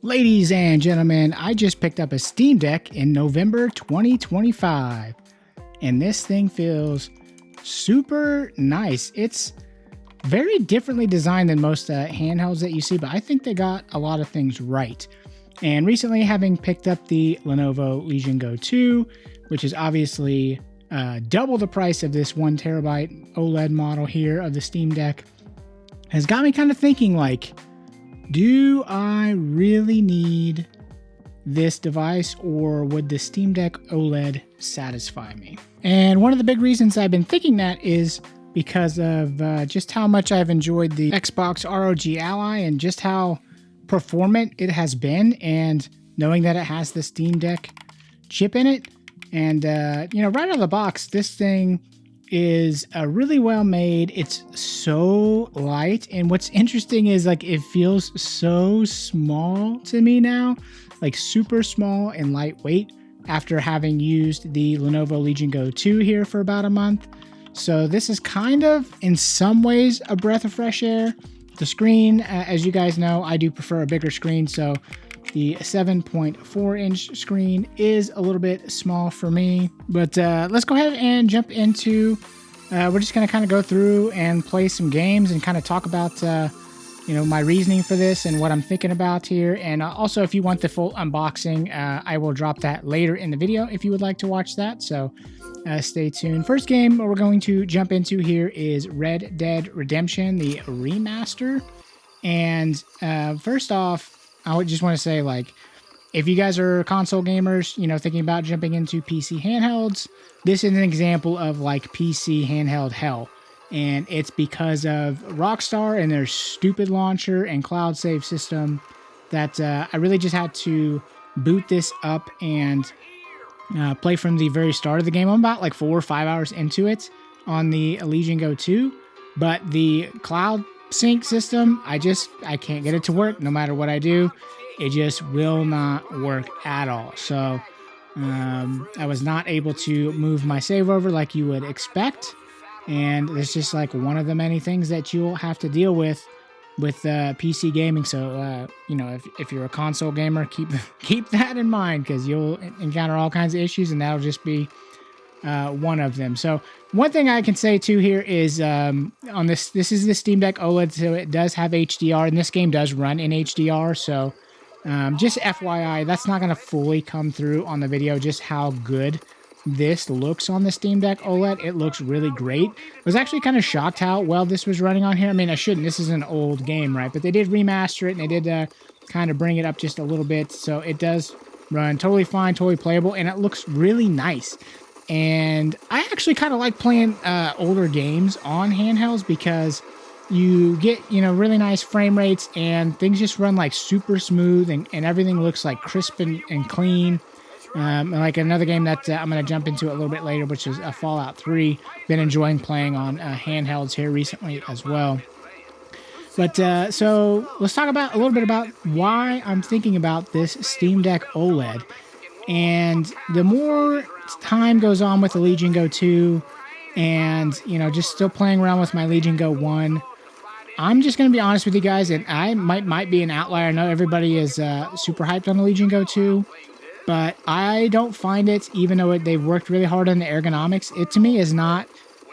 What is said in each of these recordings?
Ladies and gentlemen, I just picked up a Steam Deck in November 2025, and this thing feels super nice. It's very differently designed than most handhelds that you see, but I think they got a lot of things right. And recently, having picked up the Lenovo Legion Go 2, which is obviously double the price of this 1 terabyte OLED model here of the Steam Deck, has got me kind of thinking like, do I really need this device, or would the Steam Deck OLED satisfy me? And one of the big reasons I've been thinking that is because of just how much I've enjoyed the Xbox ROG Ally and just how performant it has been, and knowing that it has the Steam Deck chip in it. And, right out of the box, this thing is really well made. It's so light, and what's interesting is like it feels so small to me now, like super small and lightweight, after having used the Lenovo Legion Go 2 here for about a month. So this is kind of in some ways a breath of fresh air. The screen, as you guys know, I do prefer a bigger screen, so the 7.4 inch screen is a little bit small for me. But let's go ahead and jump into, we're just going to kind of go through and play some games and kind of talk about, my reasoning for this and what I'm thinking about here. And also, if you want the full unboxing, I will drop that later in the video if you would like to watch that. So stay tuned. First game we're going to jump into here is Red Dead Redemption, the remaster. And first off, I would just want to say, like, if you guys are console gamers, thinking about jumping into PC handhelds, this is an example of like PC handheld hell. And it's because of Rockstar and their stupid launcher and cloud save system that I really just had to boot this up and play from the very start of the game. I'm about like 4 or 5 hours into it on the Legion Go 2, but the cloud sync system, I can't get it to work no matter what I do. It just will not work at all. So I was not able to move my save over like you would expect, and it's just like one of the many things that you'll have to deal with PC gaming. So if you're a console gamer, keep that in mind, because you'll encounter all kinds of issues, and that'll just be one of them. So one thing I can say too here is on this is the Steam Deck OLED, so it does have HDR, and this game does run in HDR. So just FYI, that's not going to fully come through on the video, just how good this looks on the Steam Deck OLED. It looks really great. I was actually kind of shocked how well this was running on here. I mean, I shouldn't. This is an old game, right? But they did remaster it, and they did kind of bring it up just a little bit. So it does run totally fine, totally playable, and it looks really nice. And I actually kind of like playing older games on handhelds, because you get, really nice frame rates, and things just run like super smooth, and everything looks like crisp and clean. Like another game that I'm going to jump into a little bit later, which is Fallout 3. Been enjoying playing on handhelds here recently as well. But so let's talk about a little bit about why I'm thinking about this Steam Deck OLED. And the more time goes on with the Legion Go 2, and just still playing around with my Legion Go 1, I'm just going to be honest with you guys, and I might be an outlier. I know everybody is super hyped on the Legion Go 2, but I don't find it, even though they've worked really hard on the ergonomics, it to me is not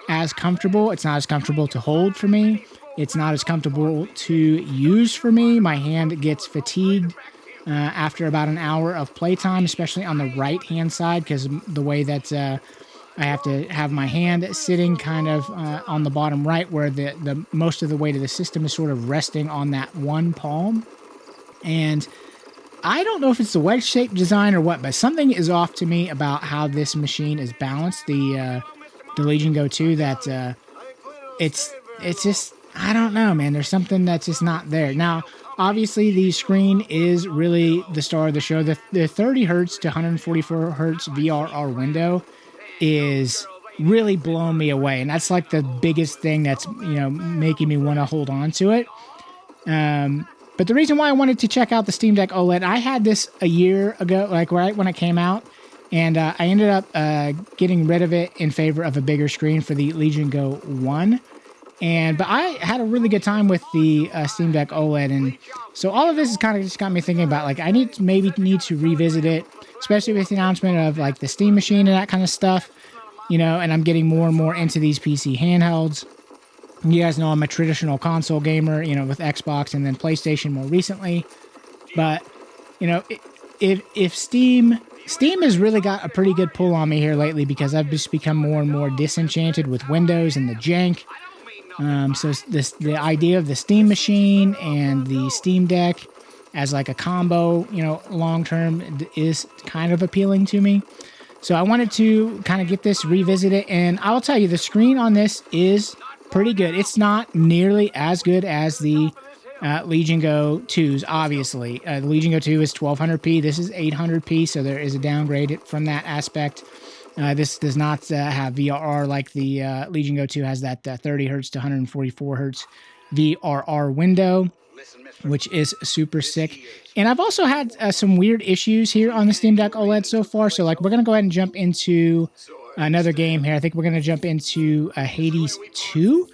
as comfortable. It's not as comfortable to hold for me. It's not as comfortable to use for me. My hand gets fatigued after about an hour of playtime, especially on the right-hand side, because the way that I have to have my hand sitting kind of on the bottom right, where the most of the weight of the system is sort of resting on that one palm. And I don't know if it's the wedge-shaped design or what, but something is off to me about how this machine is balanced, the Legion Go 2, that it's just, I don't know, man. There's something that's just not there. Now, obviously, the screen is really the star of the show. The 30 hertz to 144 hertz VRR window is really blowing me away, and that's like the biggest thing that's making me want to hold on to it. But the reason why I wanted to check out the Steam Deck OLED, I had this a year ago, like right when it came out, and I ended up getting rid of it in favor of a bigger screen for the Legion Go 1. But I had a really good time with the Steam Deck OLED, and so all of this has kind of just got me thinking about, like, I maybe need to revisit it, especially with the announcement of like the Steam Machine and that kind of stuff, you know. And I'm getting more and more into these PC handhelds. You guys know I'm a traditional console gamer, you know, with Xbox and then PlayStation more recently. But you know, if Steam has really got a pretty good pull on me here lately, because I've just become more and more disenchanted with Windows and the jank. So the idea of the Steam Machine and the Steam Deck as like a combo, you know, long term is kind of appealing to me. So I wanted to kind of get this revisited, and I'll tell you, the screen on this is pretty good. It's not nearly as good as the Legion Go 2s, obviously. The Legion Go 2 is 1200p. This is 800p, so there is a downgrade from that aspect. This does not have VRR like the Legion Go 2 has, that 30 hertz to 144 hertz VRR window, which is super sick. And I've also had some weird issues here on the Steam Deck OLED so far. So like, we're going to go ahead and jump into another game here. I think we're going to jump into Hades 2.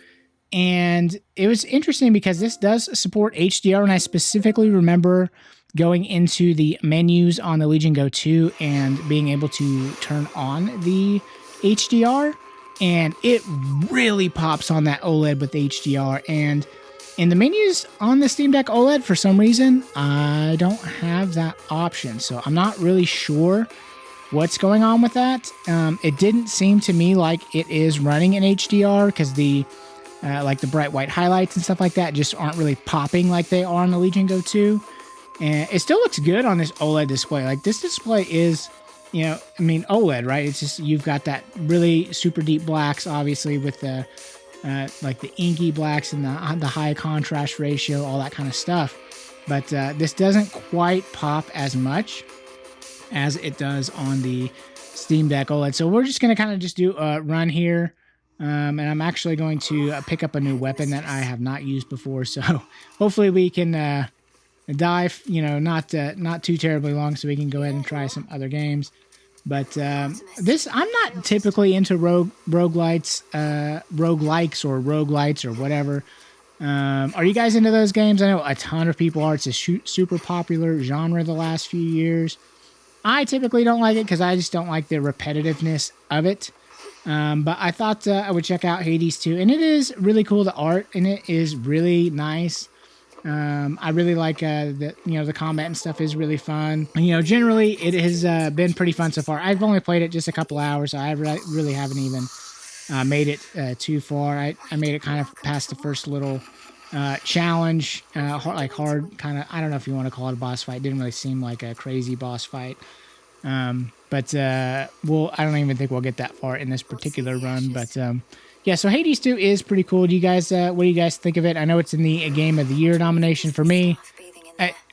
And it was interesting because this does support HDR, and I specifically remember going into the menus on the Legion Go 2 and being able to turn on the HDR, and it really pops on that OLED with HDR. And in the menus on the Steam Deck OLED, for some reason, I don't have that option, so I'm not really sure what's going on with that. It didn't seem to me like it is running in HDR, because the like the bright white highlights and stuff like that just aren't really popping like they are on the Legion Go 2. And it still looks good on this OLED display. Like, this display is, you know, I mean, OLED, right? It's just, you've got that really super deep blacks, obviously, with the like the inky blacks and the high contrast ratio, all that kind of stuff. But this doesn't quite pop as much as it does on the Steam Deck OLED. So we're just going to kind of just do a run here. And I'm actually going to pick up a new weapon that I have not used before. So hopefully we can dive, you know, not too terribly long, so we can go ahead and try some other games. But this, I'm not typically into roguelikes or roguelites or whatever. Are you guys into those games? I know a ton of people are. It's a super popular genre the last few years. I typically don't like it because I just don't like the repetitiveness of it. But I thought I would check out Hades 2, and it is really cool. The art in it is really nice. I really like the combat and stuff is really fun. You know, generally it has been pretty fun so far. I've only played it just a couple hours, so I really haven't even made it too far. I made it kind of past the first little challenge, hard kind of. I don't know if you want to call it a boss fight. It didn't really seem like a crazy boss fight. But I don't even think we'll get that far in this particular run. But yeah, so Hades 2 is pretty cool. Do you guys, what do you guys think of it? I know it's in the Game of the Year nomination for me.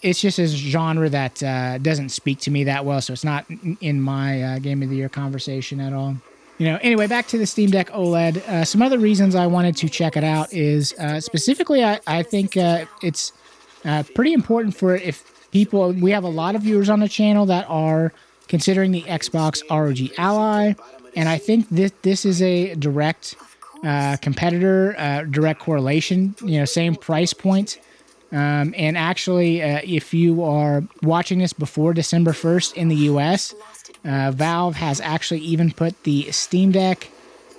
It's just a genre that doesn't speak to me that well, so it's not in my Game of the Year conversation at all. You know, anyway, back to the Steam Deck OLED. Some other reasons I wanted to check it out is specifically, I think it's pretty important for if people. We have a lot of viewers on the channel that are considering the Xbox ROG Ally, and I think this is a direct competitor, direct correlation, you know, same price point. And actually, if you are watching this before December 1st in the US, Valve has actually even put the Steam Deck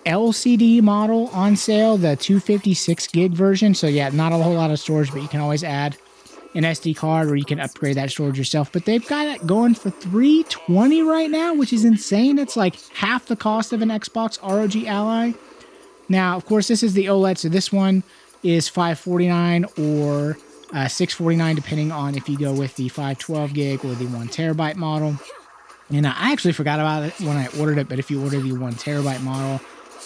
LCD model on sale, the 256 gig version. So yeah, not a whole lot of storage, but you can always add an SD card, or you can upgrade that storage yourself. But they've got it going for $320 right now, which is insane. It's like half the cost of an Xbox ROG Ally. Now, of course, this is the OLED, so this one is $549 or $649, depending on if you go with the 512 gig or the 1 terabyte model. And I actually forgot about it when I ordered it, but if you order the 1 terabyte model,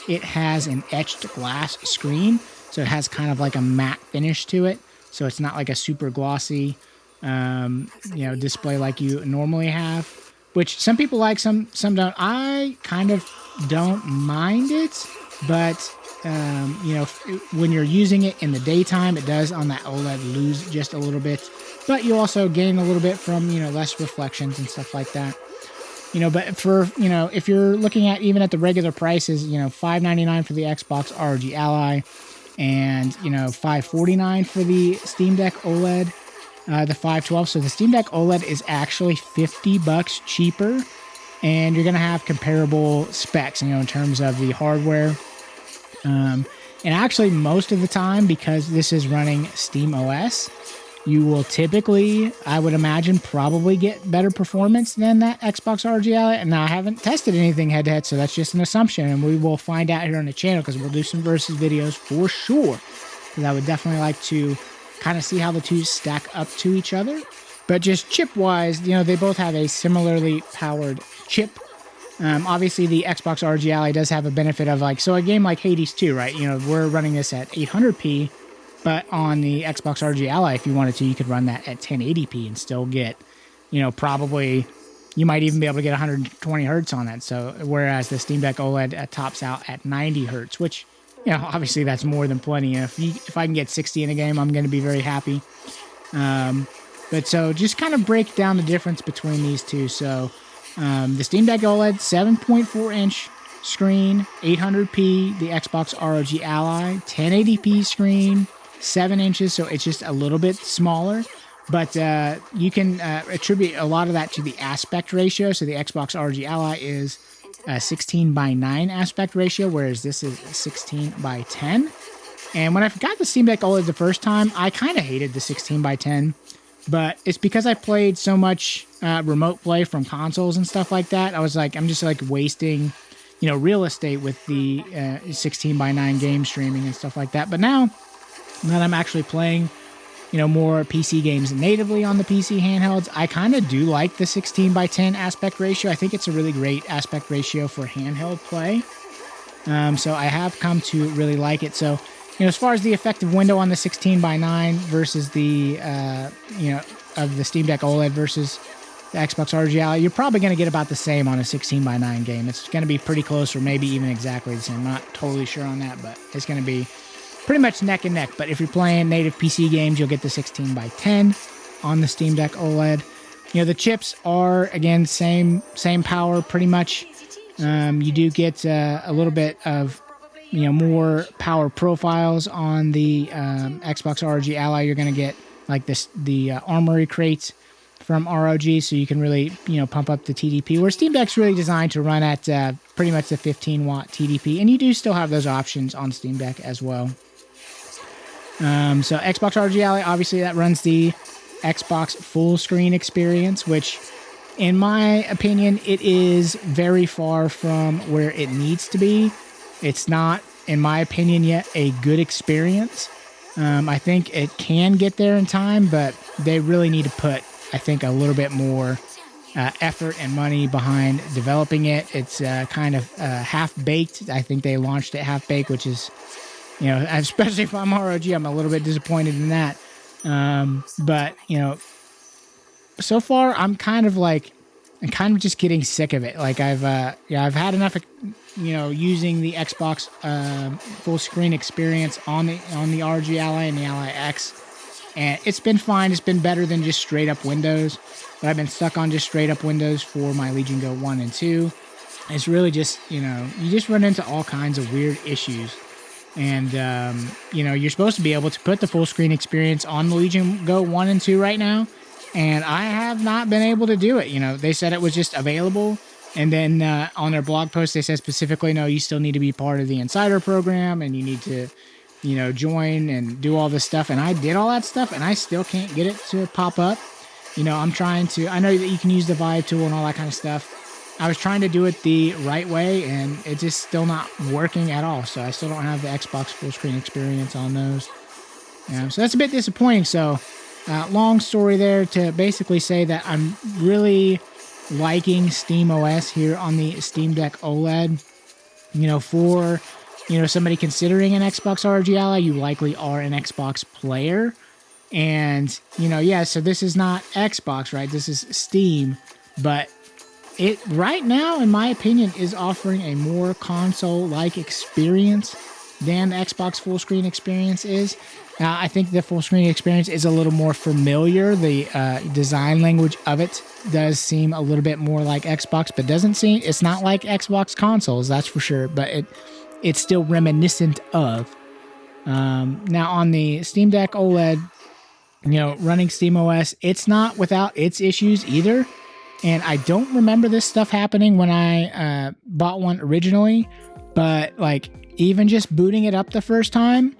it has an etched glass screen, so it has kind of like a matte finish to it. So it's not like a super glossy, display like you normally have, which some people like, some don't. I kind of don't mind it, but when you're using it in the daytime, it does on that OLED lose just a little bit, but you also gain a little bit from, less reflections and stuff like that. But for, if you're looking at even at the regular prices, $599 for the Xbox ROG Ally, and $549 for the Steam Deck OLED, the 512. So the Steam Deck OLED is actually $50 cheaper, and you're gonna have comparable specs, in terms of the hardware. And actually, most of the time, because this is running Steam OS, you will typically, I would imagine, probably get better performance than that Xbox ROG Ally. And now I haven't tested anything head-to-head, so that's just an assumption, and we will find out here on the channel, because we'll do some versus videos for sure. Because I would definitely like to kind of see how the two stack up to each other. But just chip-wise, they both have a similarly powered chip. Obviously, the Xbox ROG Ally does have a benefit of, so a game like Hades 2, right? We're running this at 800p. But on the Xbox ROG Ally, if you wanted to, you could run that at 1080p and still get, probably, you might even be able to get 120 hertz on that. So, whereas the Steam Deck OLED tops out at 90 hertz, which, obviously that's more than plenty. If I can get 60 in a game, I'm going to be very happy. But so, just kind of break down the difference between these two. So, the Steam Deck OLED, 7.4-inch screen, 800p. The Xbox ROG Ally, 1080p screen, 7 inches, so it's just a little bit smaller, but you can attribute a lot of that to the aspect ratio. So the Xbox ROG Ally is a 16:9 aspect ratio, whereas this is 16:10. And when I got the Steam Deck OLED the first time, I kind of hated the 16:10, but it's because I played so much remote play from consoles and stuff like that. I was like, I'm just wasting real estate with the 16:9 game streaming and stuff like that. But now that I'm actually playing, more PC games natively on the PC handhelds, I kind of do like the 16:10 aspect ratio. I think it's a really great aspect ratio for handheld play. So I have come to really like it. So, as far as the effective window on the 16:9 versus the, of the Steam Deck OLED versus the Xbox ROG Ally, you're probably going to get about the same on a 16:9 game. It's going to be pretty close, or maybe even exactly the same. I'm not totally sure on that, but it's going to be pretty much neck and neck. But if you're playing native PC games, you'll get the 16:10 on the Steam Deck OLED. The chips are, again, same power pretty much. You do get a little bit of more power profiles on the Xbox ROG Ally. You're going to get the Armory crates from ROG, so you can really pump up the TDP, where Steam Deck's really designed to run at pretty much the 15-watt TDP, and you do still have those options on Steam Deck as well. So Xbox ROG Ally, obviously that runs the Xbox full screen experience, which in my opinion, it is very far from where it needs to be. It's not, in my opinion, yet a good experience. I think it can get there in time, but they really need to put, I think, a little bit more effort and money behind developing it. It's kind of half-baked. I think they launched it half-baked, which is, especially if I'm ROG, I'm a little bit disappointed in that. But, so far, I'm kind of just getting sick of it. I've had enough, using the Xbox full screen experience on the ROG Ally and the Ally X. And it's been fine. It's been better than just straight up Windows. But I've been stuck on just straight up Windows for my Legion Go 1 and 2. It's really just, you just run into all kinds of weird issues. And, you're supposed to be able to put the full screen experience on the Legion Go 1 and 2 right now. And I have not been able to do it. They said it was just available. And then on their blog post, they said specifically, no, you still need to be part of the Insider program and you need to, join and do all this stuff. And I did all that stuff and I still can't get it to pop up. I'm trying to, I know that you can use the Vibe tool and all that kind of stuff. I was trying to do it the right way and it's just still not working at all. So I still don't have the Xbox full screen experience on those. So that's a bit disappointing. So long story there to basically say that I'm really liking SteamOS here on the Steam Deck OLED. For somebody considering an Xbox ROG Ally, you likely are an Xbox player. And, so this is not Xbox, right? This is Steam. But it, right now, in my opinion, is offering a more console-like experience than the Xbox full screen experience is. I think the full screen experience is a little more familiar. The design language of it does seem a little bit more like Xbox, but it's not like Xbox consoles, that's for sure. But it's still reminiscent of. Now on the Steam Deck OLED, running SteamOS, it's not without its issues either. And I don't remember this stuff happening when I bought one originally, but like even just booting it up the first time,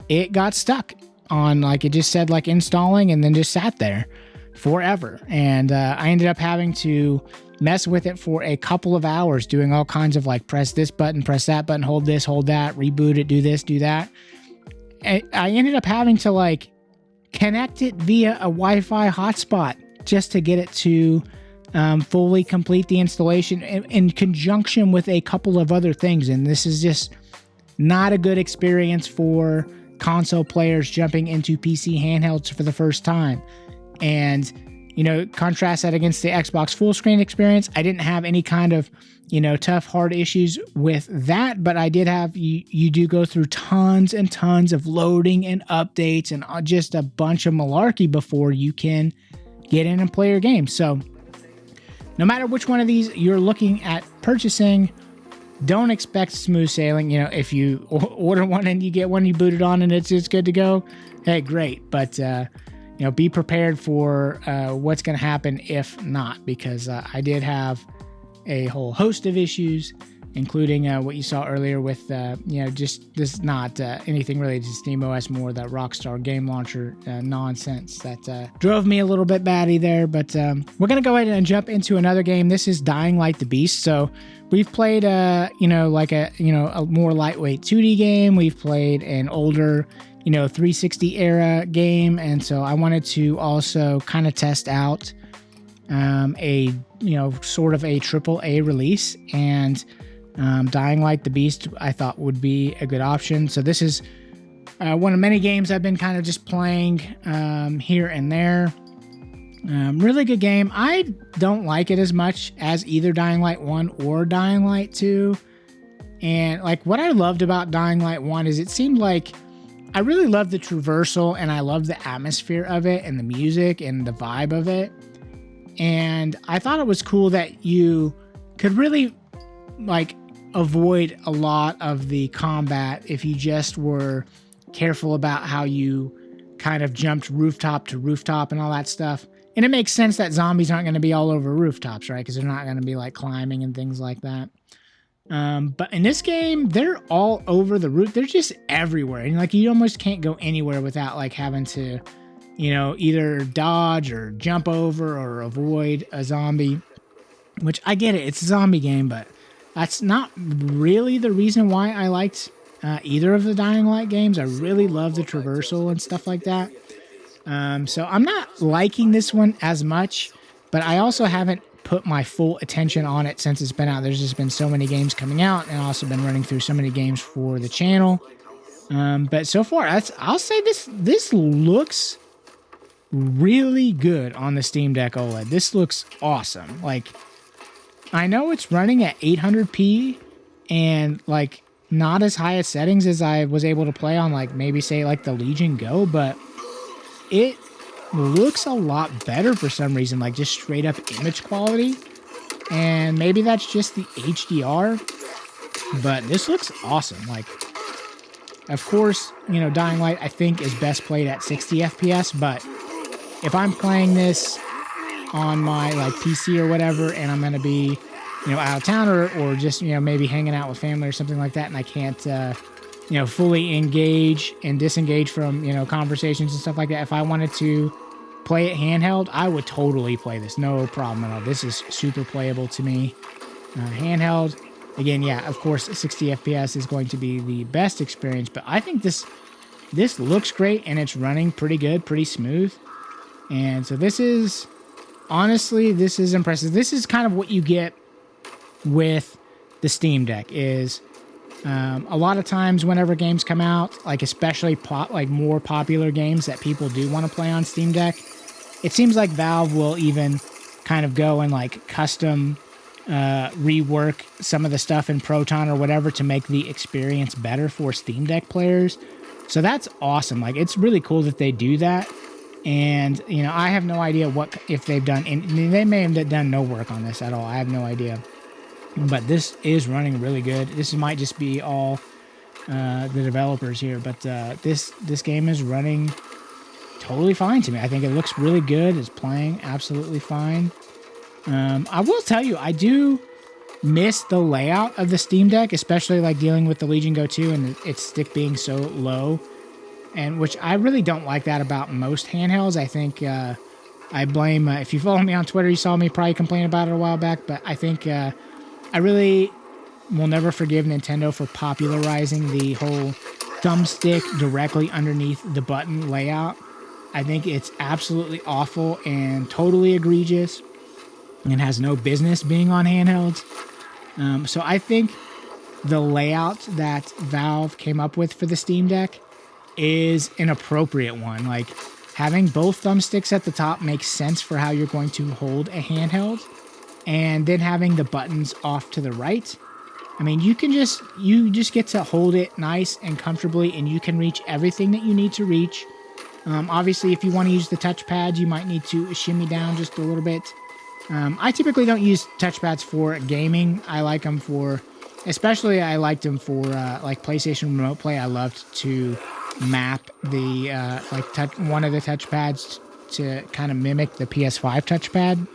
it got stuck on like, it just said like installing and then just sat there forever. And I ended up having to mess with it for a couple of hours, doing all kinds of like press this button, press that button, hold this, hold that, reboot it, do this, do that. I ended up having to like connect it via a Wi-Fi hotspot just to get it to fully complete the installation in conjunction with a couple of other things. And this is just not a good experience for console players jumping into PC handhelds for the first time. And, contrast that against the Xbox full screen experience. I didn't have any kind of, tough, hard issues with that, but I did have, you do go through tons and tons of loading and updates and just a bunch of malarkey before you can get in and play your game. So no matter which one of these you're looking at purchasing, don't expect smooth sailing. If you order one and you get one, you boot it on and it's good to go, hey, great. But, be prepared for what's going to happen if not, because I did have a whole host of issues, including what you saw earlier with, just this is not anything related to SteamOS, more that Rockstar game launcher nonsense that drove me a little bit batty there. But we're going to go ahead and jump into another game. This is Dying Light the Beast. So we've played, a more lightweight 2D game. We've played an older 360 era game, and so I wanted to also kind of test out a sort of a AAA release, and Dying Light the Beast I thought would be a good option. So this is one of many games I've been kind of just playing here and there. Really good game. I don't like it as much as either Dying Light 1 or Dying Light 2, and like what I loved about Dying Light 1 is it seemed like I really loved the traversal, and I loved the atmosphere of it and the music and the vibe of it. And I thought it was cool that you could really like avoid a lot of the combat if you just were careful about how you kind of jumped rooftop to rooftop and all that stuff. And it makes sense that zombies aren't going to be all over rooftops, right? Because they're not going to be like climbing and things like that. But in this game, they're all over the roof. They're just everywhere. And like, you almost can't go anywhere without like having to, either dodge or jump over or avoid a zombie, which I get it. It's a zombie game, but that's not really the reason why I liked either of the Dying Light games. I really love the traversal and stuff like that. So I'm not liking this one as much, but I also haven't put my full attention on it since it's been out. There's just been so many games coming out, and I've also been running through so many games for the channel. But so far, I'll say this looks really good on the Steam Deck OLED. This looks awesome. Like, I know it's running at 800p and like not as high a settings as I was able to play on like maybe say like the Legion Go, but it looks a lot better for some reason, like just straight up image quality. And maybe that's just the HDR, but this looks awesome. Like, of course, Dying Light I think is best played at 60 FPS, but if I'm playing this on my like PC or whatever, and I'm going to be, out of town or just, maybe hanging out with family or something like that, and I can't, fully engage and disengage from, conversations and stuff like that. If I wanted to play it handheld, I would totally play this. No problem at all. This is super playable to me. Handheld, again, yeah, of course, 60 FPS is going to be the best experience, but I think this looks great, and it's running pretty good, pretty smooth. And so this is, honestly, this is impressive. This is kind of what you get with the Steam Deck is a lot of times whenever games come out, like especially more popular games that people do want to play on Steam Deck, it seems like Valve will even kind of go and like custom rework some of the stuff in Proton or whatever to make the experience better for Steam Deck players. So that's awesome. Like, it's really cool that they do that. And, I have no idea if they've done, they may have done no work on this at all. I have no idea. But this is running really good. This might just be all the developers here. But this game is running totally fine to me. I think it looks really good. It's playing absolutely fine. I will tell you, I do miss the layout of the Steam Deck, especially like dealing with the Legion Go 2 and its stick being so low, and which I really don't like that about most handhelds. I think I blame, if you follow me on Twitter, you saw me probably complain about it a while back, but I think I really will never forgive Nintendo for popularizing the whole thumbstick directly underneath the button layout. I think it's absolutely awful and totally egregious and has no business being on handhelds. So I think the layout that Valve came up with for the Steam Deck is an appropriate one. Like, having both thumbsticks at the top makes sense for how you're going to hold a handheld, and then having the buttons off to the right. I mean, you just get to hold it nice and comfortably, and you can reach everything that you need to reach. Obviously, if you want to use the touchpad, you might need to shimmy down just a little bit. I typically don't use touchpads for gaming. I like them for, especially I liked them for like PlayStation Remote Play. I loved to map the one of the touchpads to kind of mimic the PS5 touchpad,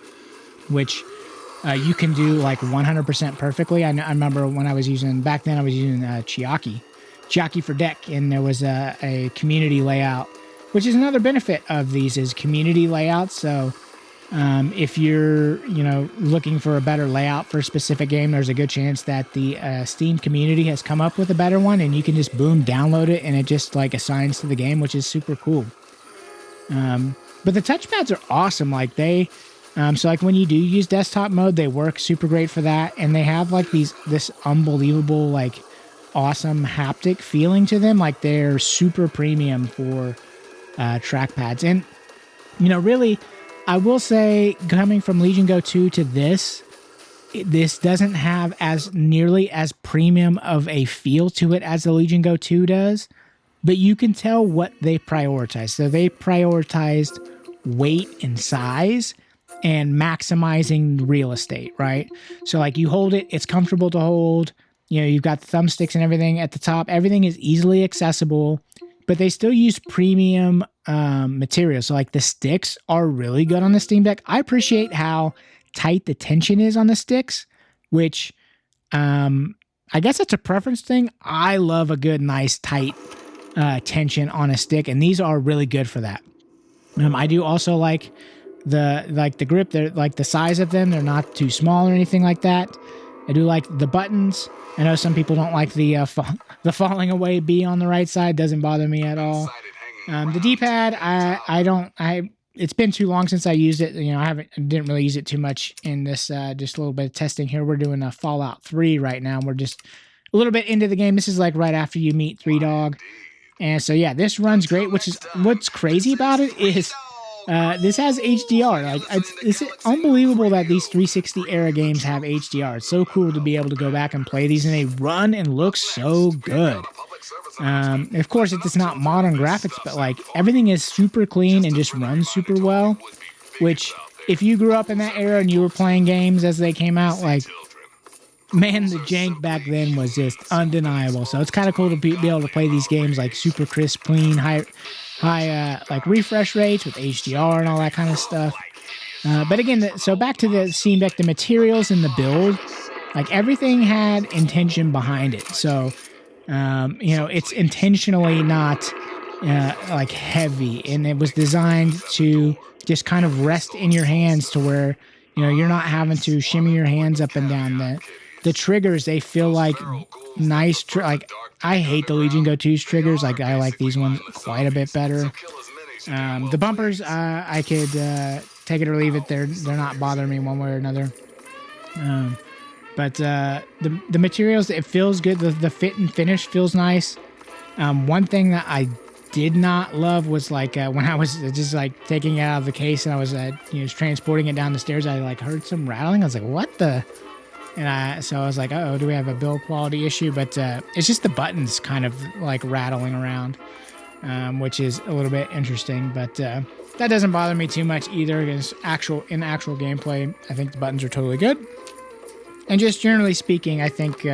which you can do like 100% perfectly. I remember when I was using, back then I was using Chiaki for deck, and there was a community layout, which is another benefit of these is community layouts. So if you're, looking for a better layout for a specific game, there's a good chance that the Steam community has come up with a better one, and you can just boom, download it, and it just like assigns to the game, which is super cool. But the touchpads are awesome. Like so like when you do use desktop mode, they work super great for that, and they have like this unbelievable, like awesome haptic feeling to them. Like they're super premium for trackpads, and really, I will say, coming from Legion Go 2 to this doesn't have as nearly as premium of a feel to it as the Legion Go 2 does, but you can tell what they prioritized. So they prioritized weight and size and maximizing real estate, right? So like you hold it, it's comfortable to hold, you've got the thumbsticks and everything at the top, everything is easily accessible, but they still use premium materials. So like the sticks are really good on the Steam Deck. I appreciate how tight the tension is on the sticks, which I guess it's a preference thing. I love a good, nice, tight tension on a stick, and these are really good for that. I do also like the grip. They're like the size of them. They're not too small or anything like that. I do like the buttons. I know some people don't like the falling away B on the right side. Doesn't bother me at all. The D-pad, it's been too long since I used it. Didn't really use it too much in this, just a little bit of testing here. We're doing a Fallout 3 right now. We're just a little bit into the game. This is like right after you meet Three Dog. And so, yeah, this runs great, which is what's crazy about it is this has HDR. Like it's unbelievable that these 360 era games have HDR. It's so cool to be able to go back and play these, and they run and look so good. Of course, it's not modern graphics, but like everything is super clean and just runs super well. Which, if you grew up in that era and you were playing games as they came out, like, man, the jank back then was just undeniable. So it's kind of cool to be able to play these games like super crisp, clean, high like refresh rates with HDR and all that kind of stuff. But again, so back to the Steam Deck, the materials and the build, like everything had intention behind it. So, it's intentionally not like heavy, and it was designed to just kind of rest in your hands to where, you're not having to shimmy your hands up and down. The triggers, they feel like nice, like I hate the Legion Go 2's triggers. Like I like these ones quite a bit better. The bumpers, I could take it or leave it. They're not bothering me one way or another. But the materials, it feels good. The fit and finish feels nice. One thing that I did not love was like when I was just like taking it out of the case and I was transporting it down the stairs, I like heard some rattling. I was like, what the? And so I was like, oh, do we have a build quality issue? But it's just the buttons kind of like rattling around, which is a little bit interesting. But that doesn't bother me too much either. Against actual gameplay, I think the buttons are totally good. And just generally speaking, I think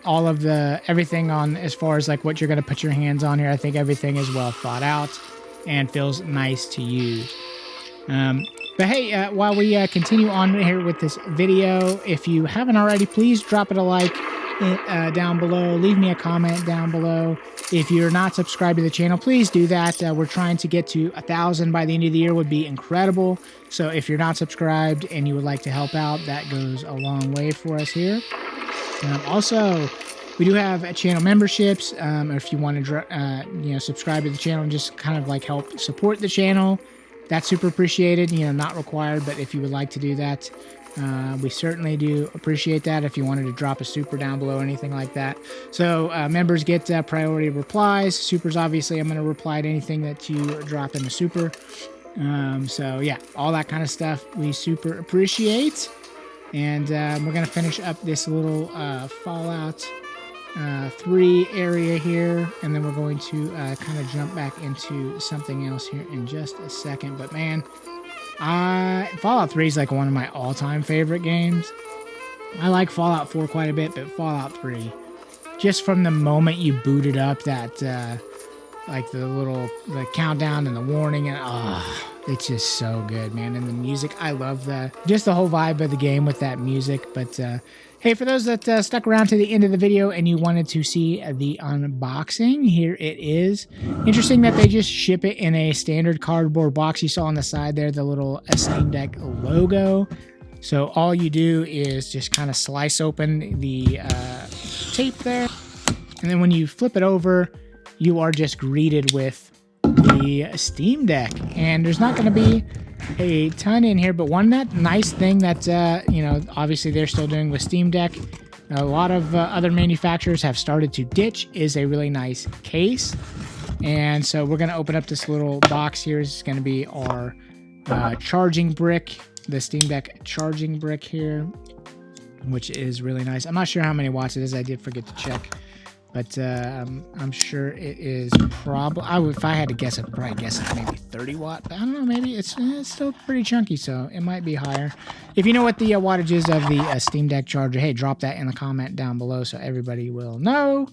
all of everything on as far as like what you're going to put your hands on here. I think everything is well thought out and feels nice to use. But hey, while we continue on here with this video, if you haven't already, please drop it a like down below. Leave me a comment down below. If you're not subscribed to the channel, please do that. We're trying to get to 1,000 by the end of the year. Would be incredible. So if you're not subscribed and you would like to help out, that goes a long way for us here. Also, we do have channel memberships. If you want to, subscribe to the channel and just kind of like help support the channel, that's super appreciated. Not required, but if you would like to do that, we certainly do appreciate that. If you wanted to drop a super down below, anything like that. So members get priority replies. Supers, obviously, I'm going to reply to anything that you drop in the super. So yeah, all that kind of stuff we super appreciate. And we're going to finish up this little Fallout 3 area here, and then we're going to kind of jump back into something else here in just a second. But man, Fallout 3 is like one of my all-time favorite games. I like Fallout 4 quite a bit, but Fallout 3, just from the moment you boot it up, that like the countdown and the warning, and it's just so good, man. And the music, I love just the whole vibe of the game with that music. But hey, for those that stuck around to the end of the video and you wanted to see the unboxing, here it is. Interesting that they just ship it in a standard cardboard box. You saw on the side there the little Steamdeck logo. So all you do is just kind of slice open the tape there, and then when you flip it over, you are just greeted with the Steam Deck. And there's not going to be a ton in here, but one nice thing that obviously they're still doing with Steam Deck, a lot of other manufacturers have started to ditch, is a really nice case. And so we're going to open up this little box here. It's going to be our charging brick, the Steam Deck charging brick here, which is really nice. I'm not sure how many watts it is. I did forget to check. But I'm sure it is probably, if I had to guess, I'd probably guess it's maybe 30 watt. I don't know, maybe it's still pretty chunky, so it might be higher. If you know what the wattage is of the Steam Deck charger, hey, drop that in the comment down below so everybody will know.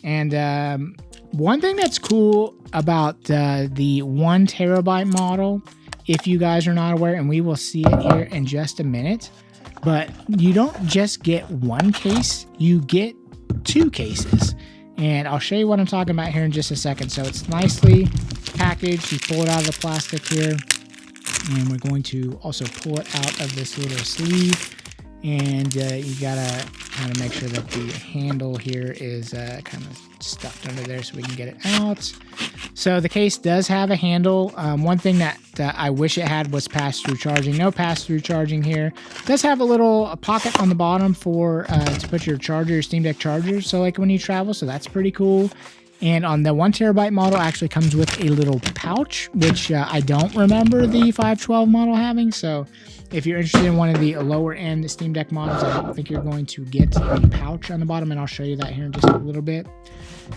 And one thing that's cool about the 1 terabyte model, if you guys are not aware, and we will see it here in just a minute, but you don't just get one case, you get 2 cases, and I'll show you what I'm talking about here in just a second. So it's nicely packaged. You pull it out of the plastic here, and we're going to also pull it out of this little sleeve, and you gotta kind of make sure that the handle here is kind of stuffed under there so we can get it out. So the case does have a handle. One thing that I wish it had was pass-through charging. No pass-through charging here. It does have a little pocket on the bottom for to put your charger, your Steam Deck charger, so like when you travel, so that's pretty cool. And on the 1 terabyte model, actually comes with a little pouch, which I don't remember the 512 model having. So if you're interested in one of the lower end Steam Deck models, I don't think you're going to get a pouch on the bottom, and I'll show you that here in just a little bit.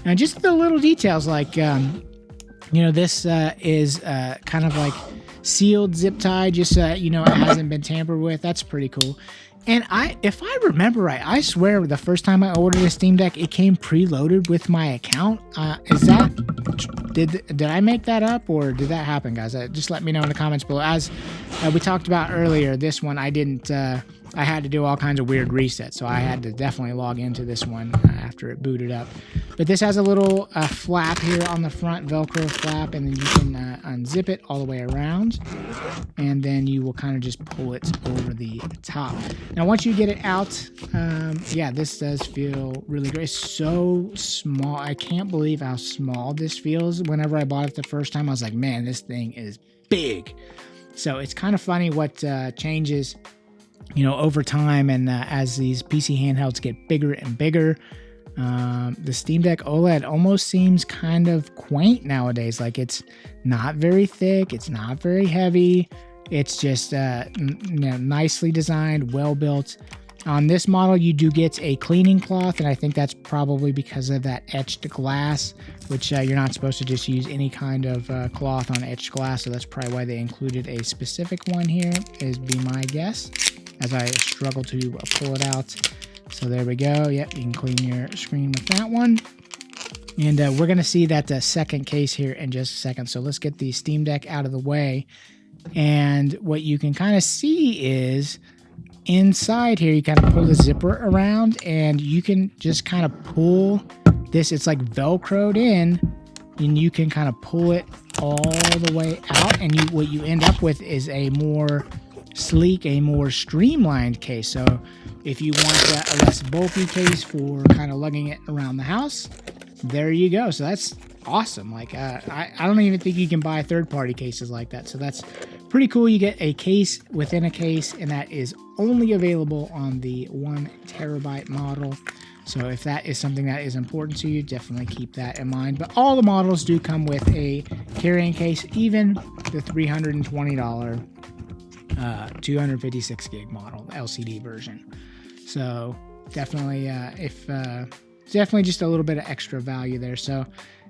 And just the little details, like this is kind of like sealed zip tie, just so it hasn't been tampered with. That's pretty cool. And if I remember right, I swear the first time I ordered a Steam Deck, it came preloaded with my account. Did I make that up, or did that happen, guys? Just let me know in the comments below. As we talked about earlier, this one I didn't. I had to do all kinds of weird resets, so I had to definitely log into this one after it booted up. But this has a little flap here on the front, Velcro flap, and then you can unzip it all the way around, and then you will kind of just pull it over the top. Now, once you get it out, yeah, this does feel really great. It's so small. I can't believe how small this feels. Whenever I bought it the first time, I was like, man, this thing is big. So it's kind of funny what changes over time, and as these PC handhelds get bigger and bigger, the Steam Deck OLED almost seems kind of quaint nowadays. Like, it's not very thick, it's not very heavy, it's just nicely designed, well built. On this model, you do get a cleaning cloth, and I think that's probably because of that etched glass, which you're not supposed to just use any kind of cloth on etched glass, so that's probably why they included a specific one here, is be my guess, as I struggle to pull it out. So there we go. Yep, you can clean your screen with that one. And we're going to see that second case here in just a second. So let's get the Steam Deck out of the way. And what you can kind of see is inside here, you kind of pull the zipper around and you can just kind of pull this. It's like Velcroed in, and you can kind of pull it all the way out. And what you end up with is a more sleek, a more streamlined case. So if you want a less bulky case for kind of lugging it around the house, there you go. So that's awesome. Like I don't even think you can buy third-party cases like that. So that's pretty cool. You get a case within a case, and that is only available on the 1 terabyte model. So if that is something that is important to you, definitely keep that in mind. But all the models do come with a carrying case, even the $320 256 gig model, the LCD version. So definitely, definitely just a little bit of extra value there. So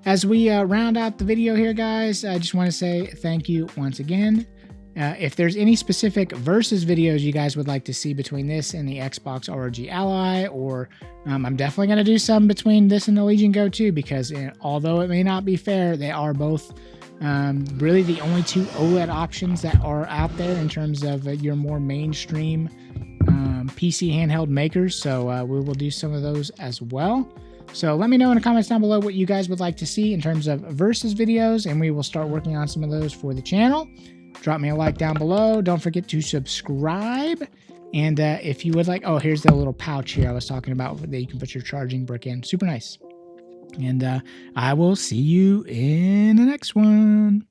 as we round out the video here, guys, I just want to say thank you once again. If there's any specific versus videos you guys would like to see between this and the Xbox ROG Ally, or I'm definitely going to do some between this and the Legion Go too, because although it may not be fair, they are both really the only 2 OLED options that are out there in terms of your more mainstream PC handheld makers. So we will do some of those as well. So let me know in the comments down below what you guys would like to see in terms of versus videos, and we will start working on some of those for the channel. Drop me a like down below. Don't forget to subscribe. And if you would like, oh, here's the little pouch here I was talking about that you can put your charging brick in. Super nice. And I will see you in the next one.